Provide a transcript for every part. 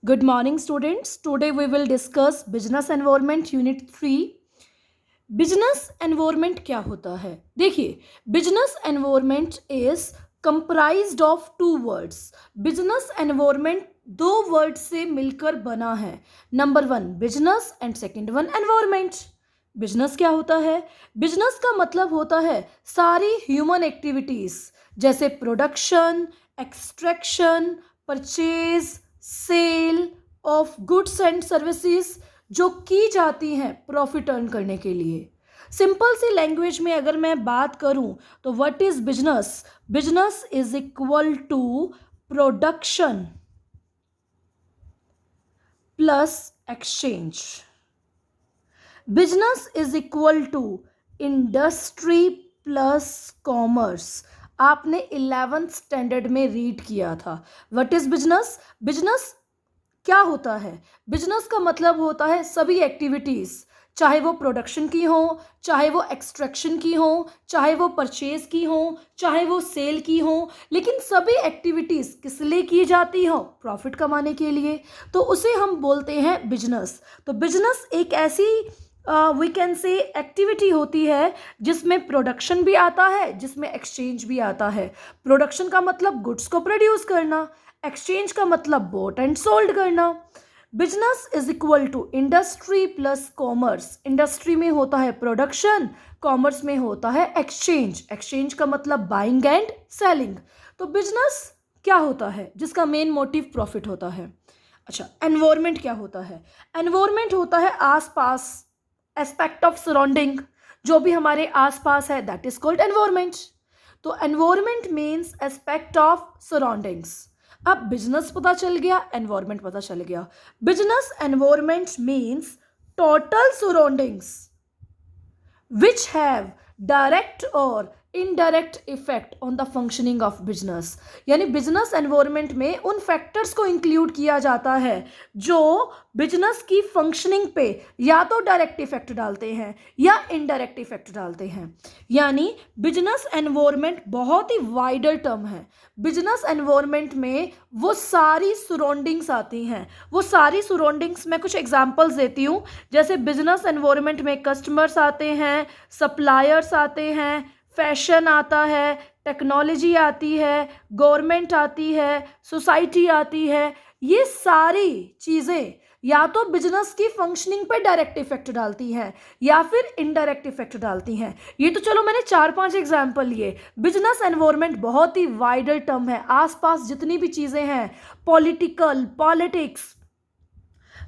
Good morning, students. Today we will discuss Business Environment Unit 3. Business environment क्या होता है? देखिए, business environment is comprised of two words. Business environment दो word से मिलकर बना है. Number one business and second one environment. Business क्या होता है? बिजनेस का मतलब होता है सारी ह्यूमन एक्टिविटीज जैसे production, extraction, purchase, sale of goods and services जो की जाती हैं प्रॉफिट अर्न करने के लिए. सिंपल सी लैंग्वेज में अगर मैं बात करूं तो what is business? Business is equal to production plus exchange. Business is equal to industry plus commerce. आपने 11th स्टैंडर्ड में रीड किया था. What is business? बिजनेस क्या होता है? बिजनेस का मतलब होता है सभी एक्टिविटीज, चाहे वो प्रोडक्शन की हो, चाहे वो एक्सट्रैक्शन की हो, चाहे वो परचेज की हो, चाहे वो सेल की हो, लेकिन सभी एक्टिविटीज किस लिए की जाती हो? प्रॉफिट कमाने के लिए. तो उसे हम बोलते हैं बिजनेस. तो बिजनेस एक ऐसी वी कैन से एक्टिविटी होती है जिसमें प्रोडक्शन भी आता है, जिसमें एक्सचेंज भी आता है. प्रोडक्शन का मतलब गुड्स को प्रोड्यूस करना, एक्सचेंज का मतलब बॉट एंड सोल्ड करना. Business is equal to industry plus commerce. Industry में होता है प्रोडक्शन, कॉमर्स में होता है एक्सचेंज. एक्सचेंज का मतलब बाइंग एंड सेलिंग. तो बिजनेस क्या होता है जिसका मेन मोटिव प्रॉफिट होता है? अच्छा, एनवायरमेंट क्या होता है? एनवायरमेंट होता है आसपास, एस्पेक्ट ऑफ सराउंडिंग, जो भी हमारे आसपास है दैट इज कॉल्ड एनवायरमेंट. तो environment means aspect of surroundings. अब बिजनेस पता चल गया, एनवायरमेंट पता चल गया. Business environment means total surroundings which have direct or indirect effect on the functioning of business. यानी बिजनेस एनवायरनमेंट में उन फैक्टर्स को इंक्लूड किया जाता है जो बिजनेस की फंक्शनिंग पे या तो डायरेक्ट इफेक्ट डालते हैं या इनडायरेक्ट इफेक्ट डालते हैं. यानी बिजनेस एनवायरनमेंट बहुत ही वाइडर टर्म है. बिजनेस एनवायरनमेंट में वो सारी सराउंडिंग्स आती हैं. वो सारी सराउंडिंग्स मैं कुछ एग्जांपल्स देती हूँ. जैसे बिजनेस एनवायरनमेंट में कस्टमर्स आते हैं, सप्लायर्स आते हैं, फैशन आता है, टेक्नोलॉजी आती है, गवर्नमेंट आती है, सोसाइटी आती है. ये सारी चीज़ें या तो बिजनेस की फंक्शनिंग पे डायरेक्ट इफेक्ट डालती हैं या फिर इनडायरेक्ट इफेक्ट डालती हैं. ये तो चलो मैंने 4-5 एग्जाम्पल लिए. बिजनेस एनवायरनमेंट बहुत ही वाइडर टर्म है. आसपास जितनी भी चीज़ें हैं, political, politics,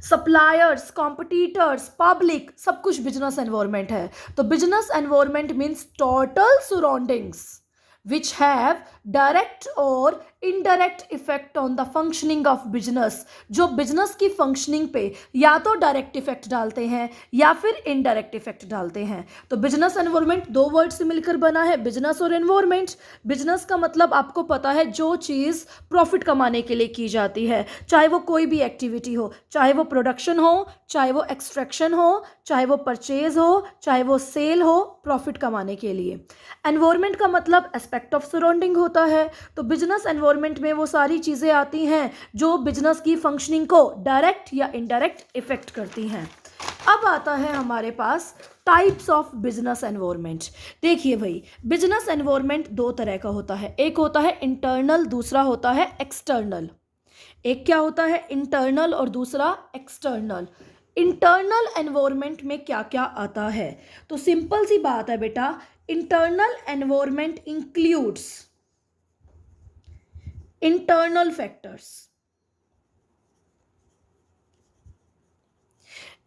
suppliers, competitors, public, सब कुछ बिजनेस एनवायरनमेंट है. तो business environment means total surroundings which have direct और indirect effect on the functioning of business. जो बिजनेस की फंक्शनिंग पे या तो डायरेक्ट इफेक्ट डालते हैं या फिर इनडायरेक्ट इफेक्ट डालते हैं. तो बिजनेस एनवायरनमेंट दो वर्ड से मिलकर बना है, बिजनेस और एनवायरनमेंट. बिजनेस का मतलब आपको पता है जो चीज़ प्रॉफिट कमाने के लिए की जाती है, चाहे वो कोई भी एक्टिविटी हो, चाहे वो प्रोडक्शन हो, चाहे वो एक्सट्रैक्शन हो, चाहे वो परचेज हो, चाहे वो सेल हो, प्रॉफिट कमाने के लिए. एनवायरनमेंट का मतलब एस्पेक्ट ऑफ सराउंडिंग होता है. तो बिजनेस एनवायरनमेंट में वो सारी चीज़ें आती हैं जो बिजनेस की फंक्शनिंग को डायरेक्ट या इनडायरेक्ट इफेक्ट करती हैं. अब आता है हमारे पास टाइप्स ऑफ बिजनेस एनवायरनमेंट. देखिए भाई, बिजनेस एनवायरनमेंट दो तरह का होता है. एक होता है इंटरनल, दूसरा होता है एक्सटर्नल. एक क्या होता है इंटरनल और दूसरा एक्सटर्नल. इंटरनल एनवायरनमेंट में क्या क्या आता है? तो सिंपल सी बात है बेटा, internal environment includes internal factors.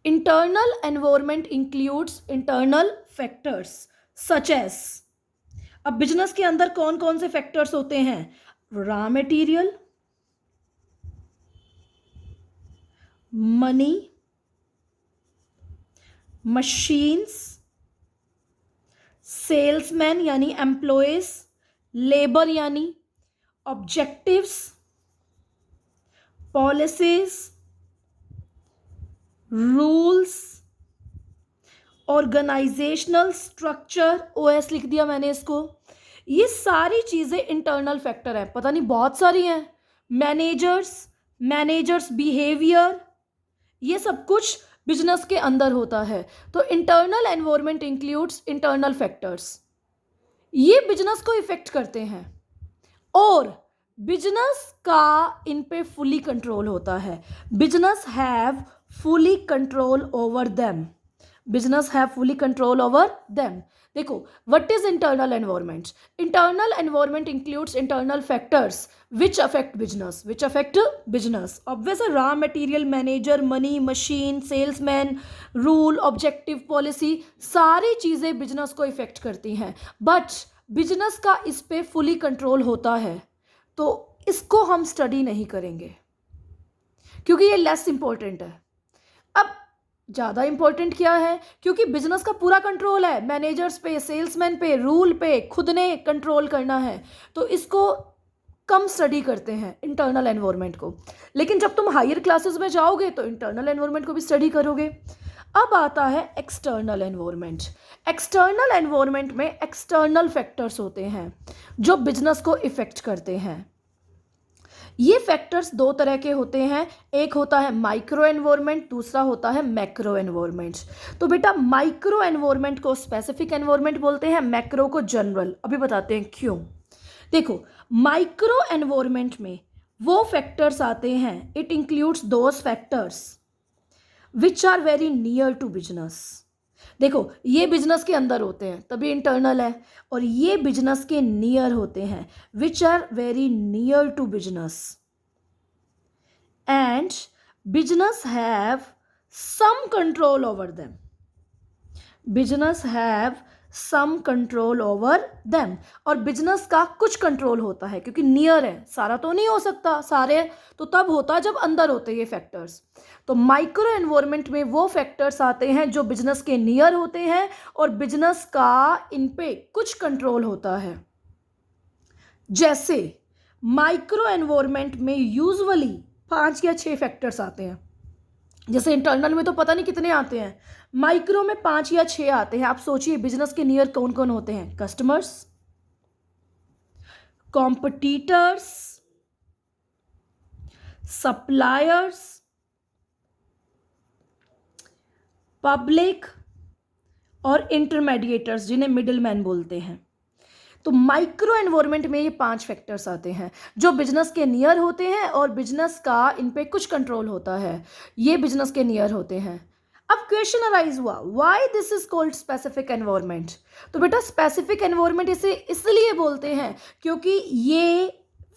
Internal environment includes internal factors such as. अब बिजनेस के अंदर कौन कौन से फैक्टर्स होते हैं? Raw material, money, machines, salesman यानी एम्प्लॉयज, लेबर यानी objectives, policies, rules, organisational structure, OS लिख दिया मैंने इसको. ये सारी चीज़ें इंटरनल फैक्टर हैं. पता नहीं बहुत सारी हैं. मैनेजर्स, मैनेजर्स बिहेवियर, ये सब कुछ बिजनेस के अंदर होता है। तो internal environment includes internal factors, ये बिजनेस को इफेक्ट करते हैं और बिजनेस का इन पे फुली कंट्रोल होता है। Business have fully control over them, business have fully control over them. देखो, what is internal environment? Internal environment includes internal factors which affect business, which affect business. Obvious है, raw material, manager, money, machine, salesman, rule, objective, policy, सारी चीजें business को effect करती हैं। But business का इस पे फुली कंट्रोल होता है, तो इसको हम स्टडी नहीं करेंगे क्योंकि ये लेस इंपॉर्टेंट है। अब ज़्यादा इंपॉर्टेंट क्या है? क्योंकि बिजनेस का पूरा कंट्रोल है, मैनेजर्स पे, सेल्समैन पे, रूल पे, खुद ने कंट्रोल करना है, तो इसको कम स्टडी करते हैं इंटरनल एनवायरनमेंट को। लेकिन जब तुम हायर क्लासेस में जाओगे तो इंटरनल एनवायरनमेंट को भी स्टडी करोगे। अब आता है एक्सटर्नल एनवायरनमेंट। एक्सटर्नल एनवायरनमेंट में एक्सटर्नल फैक्टर्स होते हैं जो बिजनेस को इफेक्ट करते हैं। ये फैक्टर्स दो तरह के होते हैं, एक होता है माइक्रो एनवायरनमेंट, दूसरा होता है मैक्रो एनवायरनमेंट। तो बेटा, माइक्रो एनवायरनमेंट को स्पेसिफिक एनवायरनमेंट बोलते हैं, मैक्रो को जनरल। अभी बताते हैं क्यों। देखो, माइक्रो एनवायरनमेंट में वो फैक्टर्स आते हैं, it includes those factors which are very near to business. देखो, ये बिजनेस के अंदर होते हैं तभी इंटरनल है, और ये बिजनेस के नियर होते हैं which are very near to business, and business have some control over them, business have some control over them. और बिजनेस का कुछ कंट्रोल होता है क्योंकि नियर है, सारा तो नहीं हो सकता, सारे तो तब होता जब अंदर होते ये फैक्टर्स। तो माइक्रो एनवायरनमेंट में वो फैक्टर्स आते हैं जो बिजनेस के नियर होते हैं और बिजनेस का इन पे कुछ कंट्रोल होता है। जैसे माइक्रो एनवायरनमेंट में यूजुअली 5 या 6 फैक्टर्स आते हैं, जैसे इंटरनल में तो पता नहीं कितने आते हैं, माइक्रो में 5 या 6 आते हैं। आप सोचिए बिजनेस के नियर कौन कौन होते हैं? कस्टमर्स, कॉम्पिटिटर्स, सप्लायर्स, पब्लिक और इंटरमीडिएटर्स, जिन्हें मिडिल मैन बोलते हैं। तो माइक्रो एनवायरनमेंट में ये 5 फैक्टर्स आते हैं जो बिजनेस के नियर होते हैं और बिजनेस का इन पे कुछ कंट्रोल होता है, ये बिजनेस के नियर होते हैं। अब क्वेश्चन अराइज हुआ, why this is called specific environment? तो बेटा, स्पेसिफिक एनवायरनमेंट इसे इसलिए बोलते हैं क्योंकि ये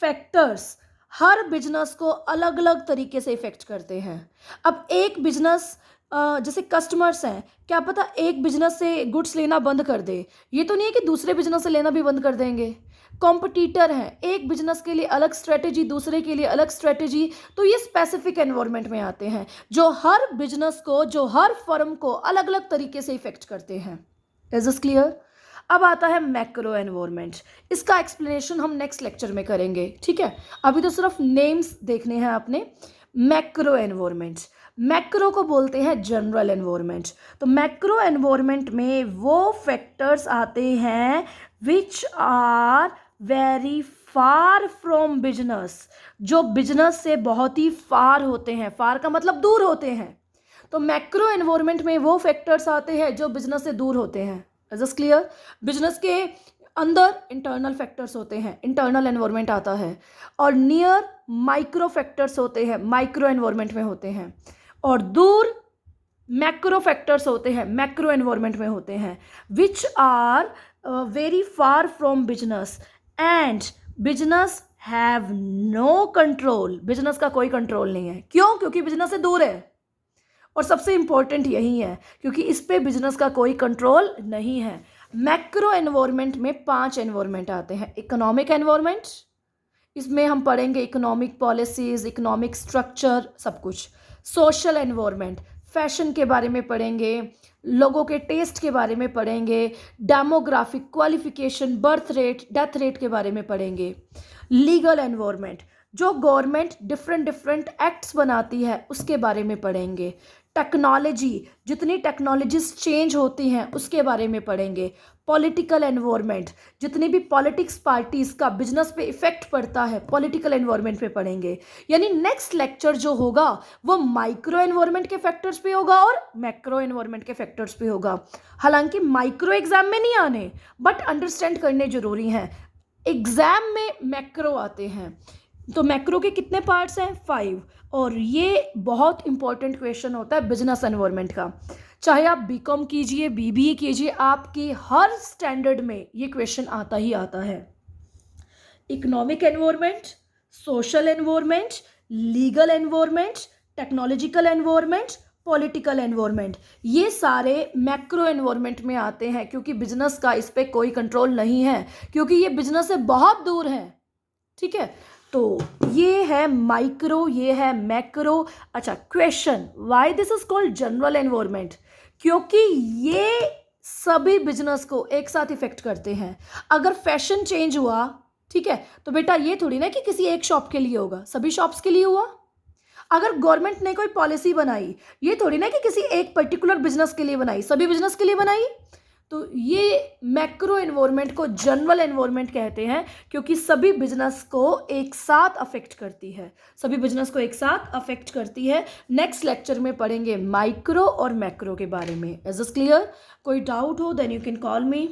फैक्टर्स हर बिजनेस को अलग अलग तरीके से इफेक्ट करते हैं। अब एक बिजनेस, जैसे कस्टमर्स हैं, क्या पता एक बिजनेस से गुड्स लेना बंद कर दे, ये तो नहीं है कि दूसरे बिजनेस से लेना भी बंद कर देंगे। कॉम्पिटिटर हैं, एक बिजनेस के लिए अलग स्ट्रेटेजी, दूसरे के लिए अलग स्ट्रेटेजी, तो ये स्पेसिफिक एनवायरनमेंट में आते हैं जो हर बिजनेस को, जो हर फर्म को अलग अलग तरीके से इफेक्ट करते हैं। Is this clear? अब आता है मैक्रो एनवायरनमेंट, इसका एक्सप्लेनेशन हम नेक्स्ट लेक्चर में करेंगे, ठीक है? अभी तो सिर्फ नेम्स देखने हैं आपने। मैक्रो एनवायरनमेंट, मैक्रो को बोलते हैं जनरल एनवायरनमेंट। तो मैक्रो एनवायरनमेंट में वो फैक्टर्स आते हैं which are very far from business, जो बिजनेस से बहुत ही फार होते हैं, फार का मतलब दूर होते हैं। तो मैक्रो एनवायरनमेंट में वो फैक्टर्स आते हैं जो बिजनेस से दूर होते हैं। Is this clear? बिजनेस के अंदर इंटरनल फैक्टर्स होते हैं, इंटरनल एनवायरनमेंट आता है, और नियर माइक्रो फैक्टर्स होते हैं, माइक्रो एनवायरनमेंट में होते हैं, और दूर मैक्रो फैक्टर्स होते हैं, मैक्रो एनवायरनमेंट में होते हैं, which are very far from business and business have no control, business का कोई कंट्रोल नहीं है। क्यों? क्योंकि बिजनेस से दूर है, और सबसे इंपॉर्टेंट यही है क्योंकि इस पे बिजनेस का कोई कंट्रोल नहीं है। मैक्रो एनवायरनमेंट में 5 एनवायरनमेंट आते हैं। इकोनॉमिक एनवायरनमेंट, इसमें हम पढ़ेंगे इकोनॉमिक पॉलिसीज, इकोनॉमिक स्ट्रक्चर, सब कुछ। सोशल एनवायरनमेंट, फैशन के बारे में पढ़ेंगे, लोगों के टेस्ट के बारे में पढ़ेंगे, demographic, qualification, birth rate, death rate के बारे में पढ़ेंगे। लीगल एनवायरनमेंट, जो गवर्नमेंट डिफरेंट डिफरेंट एक्ट्स बनाती है उसके बारे में पढ़ेंगे। टेक्नोलॉजी, जितनी टेक्नोलॉजीज चेंज होती हैं उसके बारे में पढ़ेंगे। पॉलिटिकल एनवायरनमेंट, जितनी भी पॉलिटिक्स पार्टीज का बिजनेस पे इफेक्ट पड़ता है पॉलिटिकल एनवायरनमेंट पे पढ़ेंगे। यानी नेक्स्ट लेक्चर जो होगा वो माइक्रो एनवायरनमेंट के फैक्टर्स पे होगा और मैक्रो एनवायरनमेंट के फैक्टर्स पे होगा। हालांकि माइक्रो एग्जाम में नहीं आने, बट अंडरस्टैंड करने जरूरी हैं। एग्जाम में मैक्रो आते हैं, तो मैक्रो के कितने पार्ट्स हैं? 5। और ये बहुत इंपॉर्टेंट क्वेश्चन होता है बिजनेस एनवायरनमेंट का। चाहे आप बीकॉम कीजिए, बीबीए कीजिए, आपकी हर स्टैंडर्ड में ये क्वेश्चन आता ही आता है। Economic environment, social environment, legal environment, technological environment, political environment, ये सारे मैक्रो एनवायरनमेंट में आते हैं, क्योंकि बिजनेस का इस पर कोई कंट्रोल नहीं है, क्योंकि ये बिजनेस से बहुत दूर है। ठीक है, तो ये है माइक्रो, ये है मैक्रो। अच्छा, question, why this is called general environment? क्योंकि ये सभी बिजनेस को एक साथ इफेक्ट करते हैं। अगर फैशन चेंज हुआ, ठीक है, तो बेटा ये थोड़ी ना कि किसी एक शॉप के लिए होगा, सभी शॉप्स के लिए हुआ। अगर गवर्नमेंट ने कोई पॉलिसी बनाई, ये थोड़ी ना कि किसी एक पर्टिकुलर बिजनेस के लिए बनाई, सभी बिजनेस के लिए बनाई। तो ये मैक्रो एनवायरनमेंट को जनरल एनवायरनमेंट कहते हैं, क्योंकि सभी बिजनेस को एक साथ अफेक्ट करती है, सभी बिजनेस को एक साथ अफेक्ट करती है। नेक्स्ट लेक्चर में पढ़ेंगे माइक्रो और मैक्रो के बारे में। Is this clear? कोई डाउट हो then you can call me.